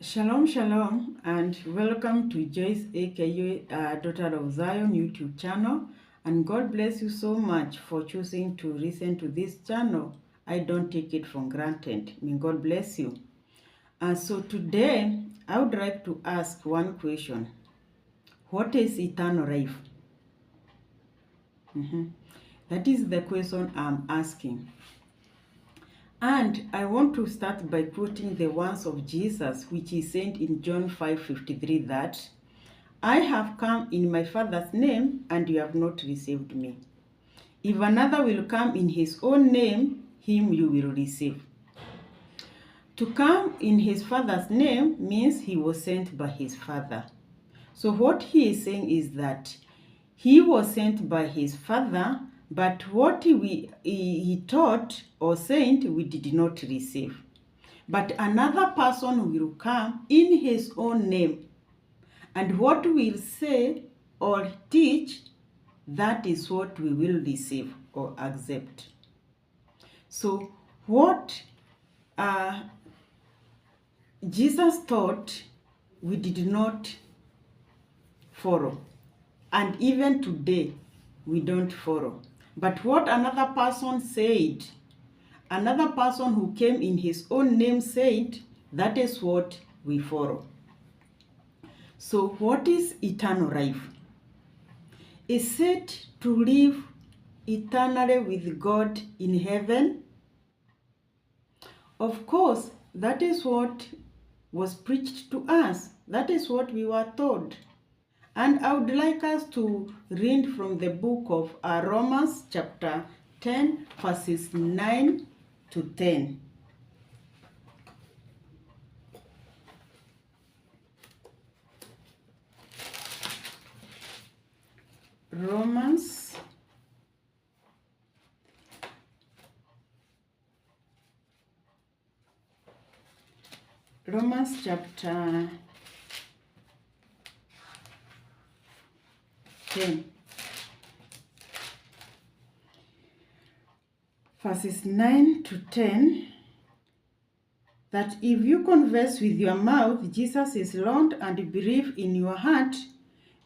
Shalom, shalom, and welcome to Joyce, aka Daughter of Zion YouTube channel. And God bless you so much for choosing to listen to this channel. I don't take it for granted. May God bless you. So today, I would like to ask one question. What is eternal life? That is the question I'm asking. And I want to start by quoting the words of Jesus, which he said in John 5:53, that I have come in my Father's name, and you have not received me. If another will come in his own name, him you will receive. To come in his Father's name means he was sent by his Father. So what he is saying is that he was sent by his Father, but what he taught or said we did not receive. But another person will come in his own name, and what we'll say or teach, that is what we will receive or accept. So what Jesus taught, we did not follow. And even today, we don't follow. But what another person said, another person who came in his own name said, that is what we follow. So what is eternal life? Is it to live eternally with God in heaven? Of course, that is what was preached to us. That is what we were told. And I would like us to read from the book of Romans chapter 10, verses 9 to 10. Romans chapter 10, verses 9 to 10, that if you confess with your mouth Jesus is Lord and believe in your heart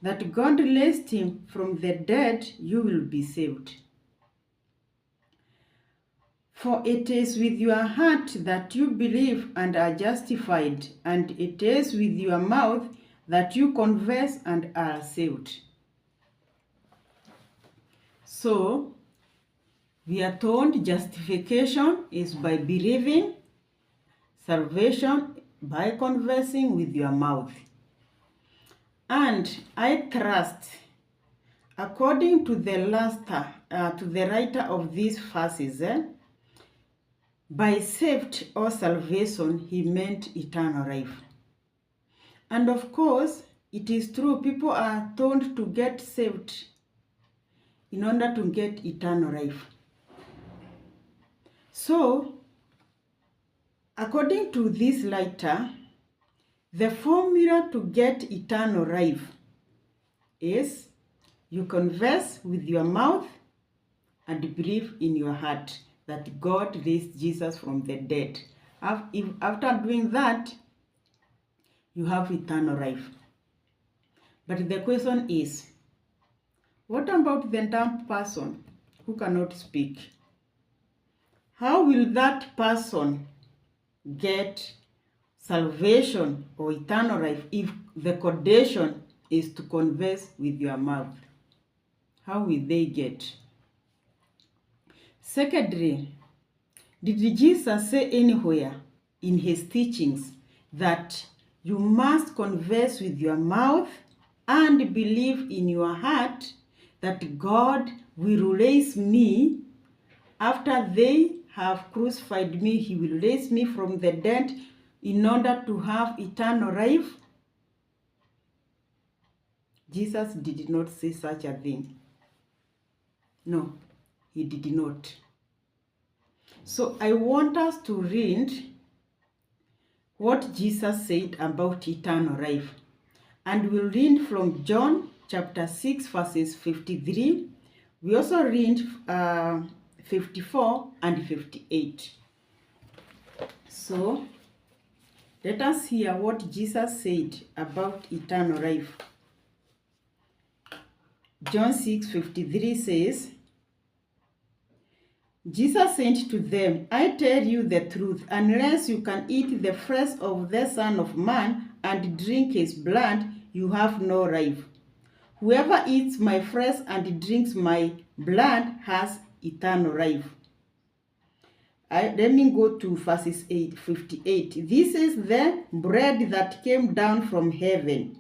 that God raised him from the dead, you will be saved. For it is with your heart that you believe and are justified, and it is with your mouth that you confess and are saved. So, we are told justification is by believing, salvation by confessing with your mouth. And I trust, according to the writer of these verses, by saved or salvation, he meant eternal life. And of course, it is true, people are told to get saved in order to get eternal life. So, according to this writer, the formula to get eternal life is you confess with your mouth and believe in your heart that God raised Jesus from the dead. After doing that, you have eternal life. But the question is, what about the dumb person who cannot speak? How will that person get salvation or eternal life if the condition is to confess with your mouth? How will they get? Secondly, did Jesus say anywhere in his teachings that you must confess with your mouth and believe in your heart that God will raise me after they have crucified me? He will raise me from the dead in order to have eternal life? Jesus did not say such a thing. No, he did not. So I want us to read what Jesus said about eternal life. And we'll read from John chapter 6, verses 53. We also read 54 and 58. So, Let us hear what Jesus said about eternal life. John 6:53 says, Jesus said to them, I tell you the truth, unless you can eat the flesh of the Son of Man and drink his blood, you have no life. Whoever eats my flesh and drinks my blood has eternal life. Let me go to verses 58. This is the bread that came down from heaven.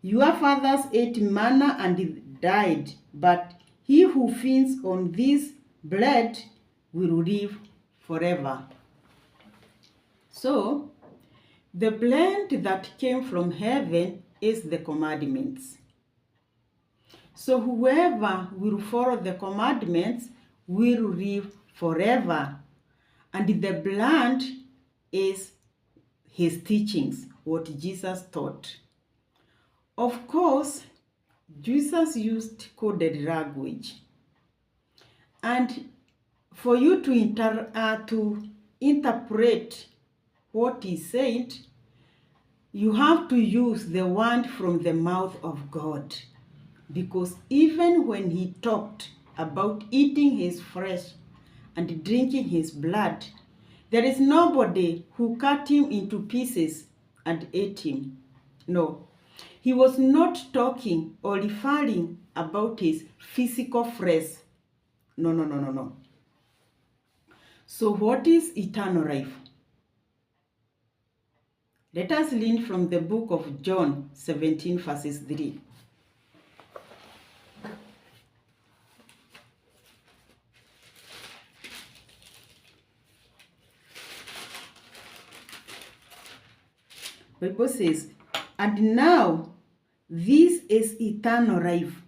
Your fathers ate manna and died, but he who feeds on this bread will live forever. So, the bread that came from heaven is the commandments. So whoever will follow the commandments will live forever. And the blood is his teachings, what Jesus taught. Of course, Jesus used coded language. And for you to interpret what he said, you have to use the word from the mouth of God. Because even when he talked about eating his flesh and drinking his blood, there is nobody who cut him into pieces and ate him. No, he was not talking or referring about his physical flesh. No. So what is eternal life? Let us learn from the book of John 17 verses 3. Bible says, and now this is eternal life,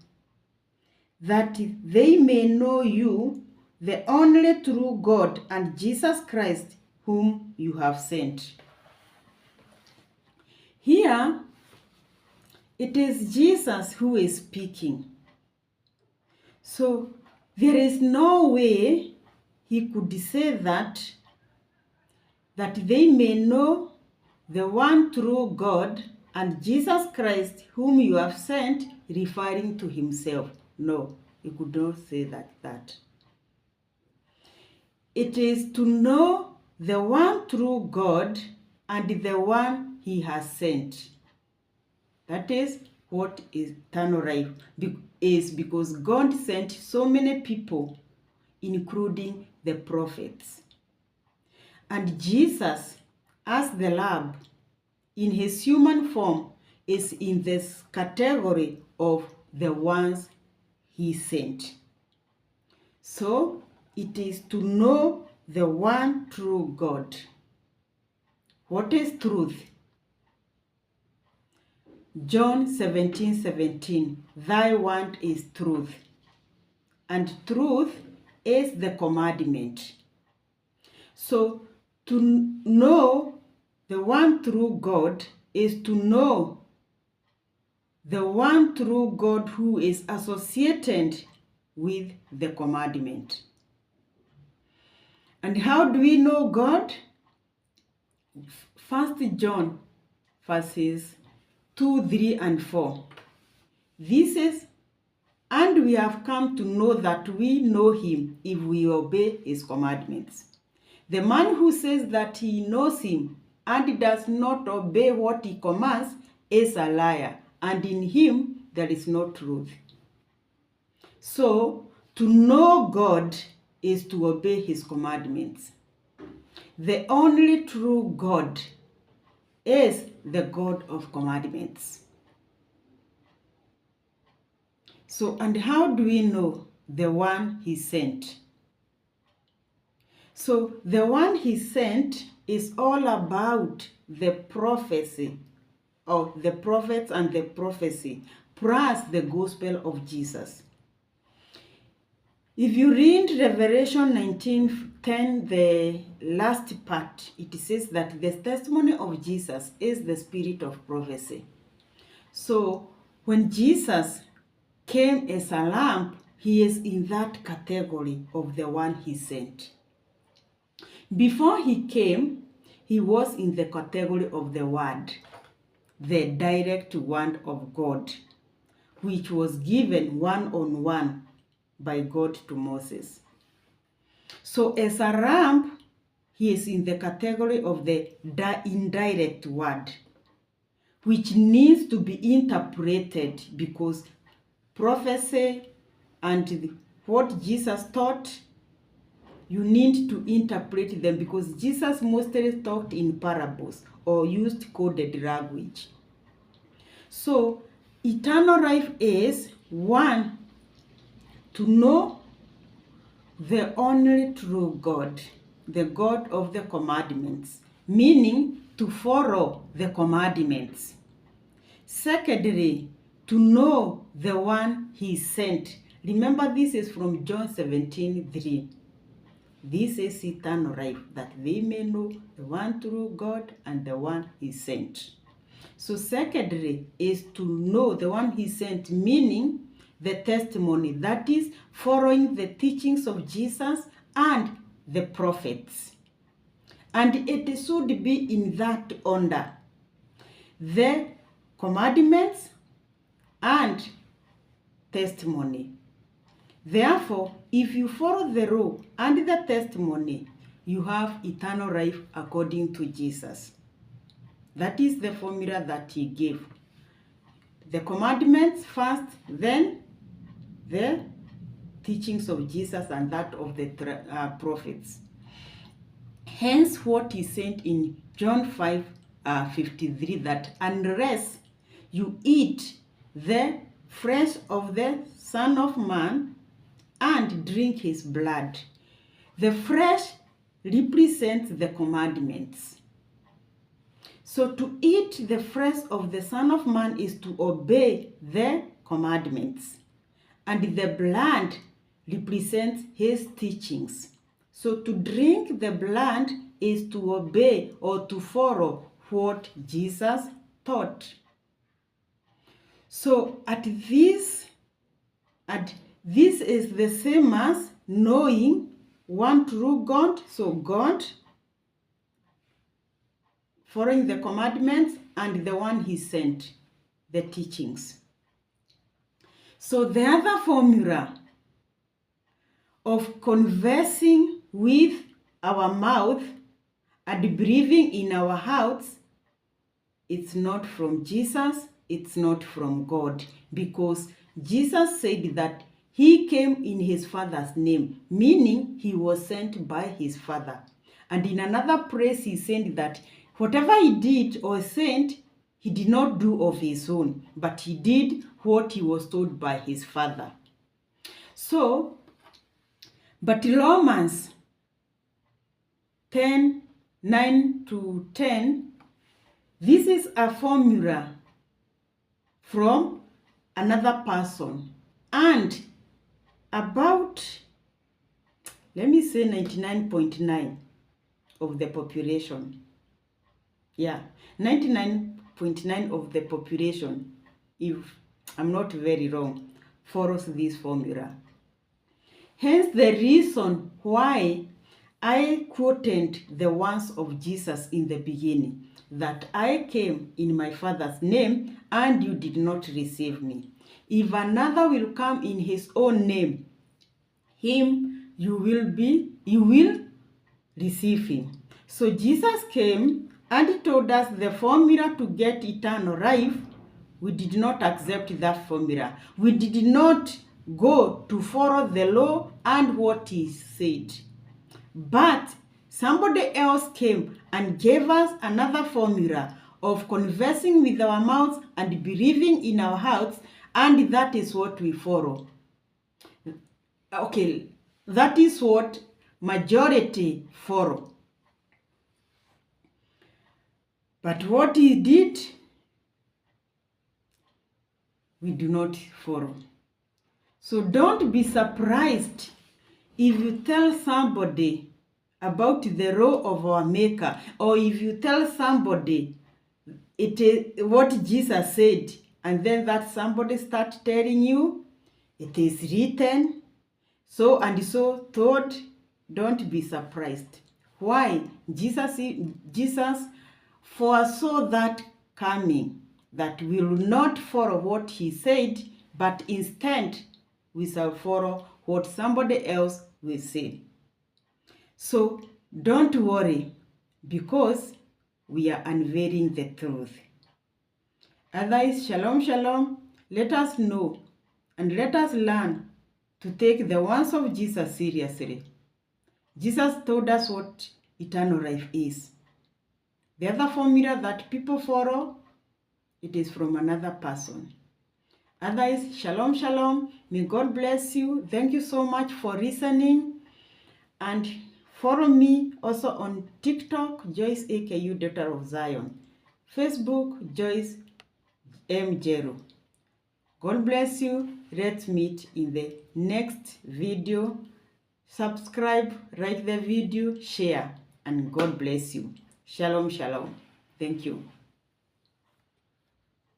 that they may know you, the only true God, and Jesus Christ, whom you have sent. Here, it is Jesus who is speaking. So, there is no way he could say that they may know the one true God and Jesus Christ whom you have sent, referring to himself. No, he could not say that. It is to know the one true God and the one he has sent. That is what eternal life is, because God sent so many people, including the prophets. And Jesus, as the Lamb, in his human form, is in this category of the ones he sent. So, it is to know the one true God. What is truth? John 17:17, thy word is truth. And truth is the commandment. So, to know the one true God is to know the one true God who is associated with the commandment. And how do we know God? 1 John verses 2, 3, and 4. This is, and we have come to know that we know him if we obey his commandments. The man who says that he knows him and does not obey what he commands is a liar, and in him there is no truth. So, to know God is to obey his commandments. The only true God is the God of commandments. So, and how do we know the one he sent? So, the one he sent is all about the prophecy of the prophets and the prophecy, plus the gospel of Jesus. If you read Revelation 19:10, the last part, it says that the testimony of Jesus is the spirit of prophecy. So, when Jesus came as a lamb, he is in that category of the one he sent. Before he came, he was in the category of the word, the direct word of God, which was given one-on-one by God to Moses. So as a lamb, he is in the category of the indirect word, which needs to be interpreted because prophecy and what Jesus taught, you need to interpret them because Jesus mostly talked in parables or used coded language. So eternal life is, one, to know the only true God, the God of the commandments, meaning to follow the commandments. Secondly, to know the one he sent. Remember, this is from John 17:3. This is eternal life, that they may know the one true God and the one he sent. So secondly is to know the one he sent, meaning the testimony, that is following the teachings of Jesus and the prophets. And it should be in that order: the commandments and testimony. Therefore, if you follow the law and the testimony, you have eternal life according to Jesus. That is the formula that he gave. The commandments first, then the teachings of Jesus and that of the prophets. Hence what he said in John 5:53, that unless you eat the flesh of the Son of Man and drink his blood. The flesh represents the commandments. So to eat the flesh of the Son of Man is to obey the commandments. And the blood represents his teachings. So to drink the blood is to obey or to follow what Jesus taught. So this is the same as knowing one true God. So God, following the commandments, and the one he sent, the teachings. So the other formula of conversing with our mouth and believing in our hearts, it's not from Jesus, it's not from God, because Jesus said that he came in his Father's name, meaning he was sent by his Father. And in another place he said that whatever he did or sent, he did not do of his own, but he did what he was told by his Father. So, but Romans 10:9-10, this is a formula from another person, and about, let me say 99.9 of the population, 99.9 of the population, if I'm not very wrong, follows this formula. Hence the reason why I quoted the words of Jesus in the beginning, that I came in my Father's name and you did not receive me. If another will come in his own name, him you will receive him. So Jesus came and told us the formula to get eternal life. We did not accept that formula. We did not go to follow the law and what he said. But somebody else came and gave us another formula of conversing with our mouths and believing in our hearts, and that is what we follow. Okay, that is what majority follow. But what he did, we do not follow. So don't be surprised if you tell somebody about the law of our Maker, or if you tell somebody it is what Jesus said, and then that somebody starts telling you it is written so and so thought, don't be surprised. Why? Jesus foresaw that coming, that we will not follow what he said, but instead we shall follow what somebody else will say. So don't worry, because we are unveiling the truth. Otherwise, shalom, shalom. Let us know and let us learn to take the words of Jesus seriously. Jesus told us what eternal life is. The other formula that people follow, it is from another person. Otherwise, shalom, shalom. May God bless you. Thank you so much for listening. And follow me also on TikTok, Joyce AKU, Daughter of Zion. Facebook, Joyce M. Jero. God bless you. Let's meet in the next video. Subscribe, like the video, share, and God bless you. Shalom, shalom. Thank you.